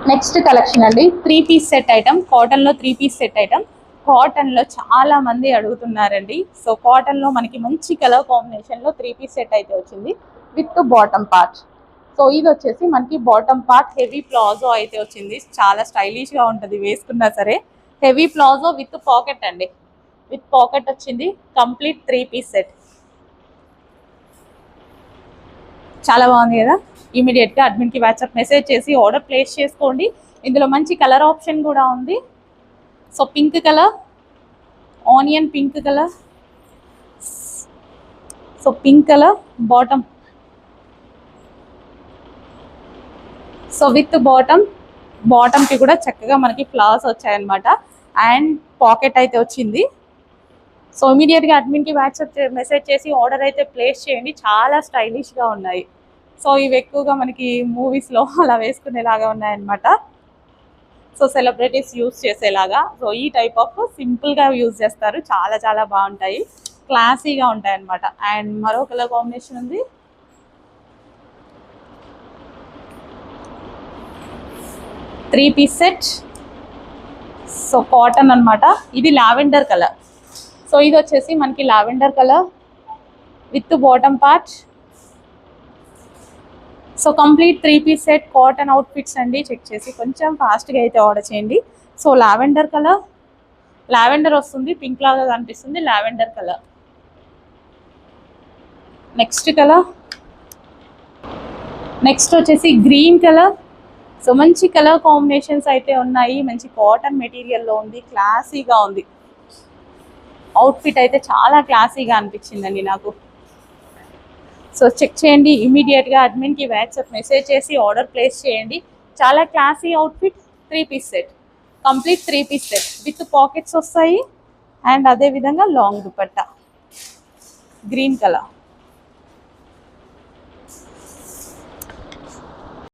Next collection అండి 3 piece set item, cotton లో 3 piece set item. Cotton లో చాలా మంది అడుగుతున్నారండి. సో కాటన్ లో మనకి మంచి కలర్ కాంబినేషన్ లో 3 పీస్ సెట్ అయితే వచ్చింది విత్ బాటమ్ పార్ట్. సో ఇది వచ్చేసి మనకి బాటమ్ పార్ట్ హెవీ ప్లాజో అయితే వచ్చింది. చాలా స్టైలిష్ గా ఉంటుంది వేసుకున్నా సరే. హెవీ ప్లాజో విత్ పాకెట్ అండి, విత్ పాకెట్ వచ్చింది. Complete 3 piece set. చాలా బాగుంది కదా. ఇమీడియట్ గా అడ్మిన్ కి వాట్సాప్ మెసేజ్ చేసి ఆర్డర్ ప్లేస్ చేసుకోండి. ఇందులో మంచి కలర్ ఆప్షన్ కూడా ఉంది. So pink colour, onion pink colour, so pink colour bottom, so with bottom కి కూడా చక్కగా మనకి ఫ్లవర్స్ వచ్చాయన్నమాట. అండ్ పాకెట్ అయితే వచ్చింది. సో ఇమీడియట్ గా అడ్మిన్ కి వాట్సాప్ మెసేజ్ చేసి ఆర్డర్ అయితే ప్లేస్ చేయండి. చాలా స్టైలిష్ గా ఉన్నాయి. సో ఇవి ఎక్కువగా మనకి మూవీస్ లో అలా వేసుకునేలాగా ఉన్నాయన్నమాట. సో సెలబ్రిటీస్ యూజ్ చేసేలాగా. సో ఈ టైప్ ఆఫ్ సింపుల్ గా యూజ్ చేస్తారు. చాలా చాలా బాగుంటాయి, క్లాసీగా ఉంటాయి అన్నమాట. అండ్ మరో కలర్ కాంబినేషన్ ఉంది. Three piece set. So cotton అన్నమాట. ఇది లావెండర్ కలర్. సో ఇది వచ్చేసి మనకి lavender colour with bottom part. So complete 3 piece set cotton outfits అండి. చెక్ చేసి కొంచెం ఫాస్ట్గా అయితే ఆర్డర్ చేయండి. సో లావెండర్ కలర్, లావెండర్ వస్తుంది, పింక్ లాగా కనిపిస్తుంది lavender colour. Next colour, next వచ్చేసి గ్రీన్ కలర్. సో మంచి కలర్ కాంబినేషన్స్ అయితే ఉన్నాయి. మంచి కాటన్ మెటీరియల్లో ఉంది, క్లాసీగా ఉంది. అవుట్ఫిట్ అయితే చాలా క్లాసీగా అనిపించిందండి నాకు. సో చెక్ చేయండి. ఇమీడియట్గా అడ్మిన్కి వాట్సాప్ మెసేజ్ చేసి ఆర్డర్ ప్లేస్ చేయండి. చాలా classy outfit, 3 piece set, complete 3 piece set with pockets వస్తాయి. అండ్ అదేవిధంగా లాంగ్ దుపట్టా, గ్రీన్ కలర్.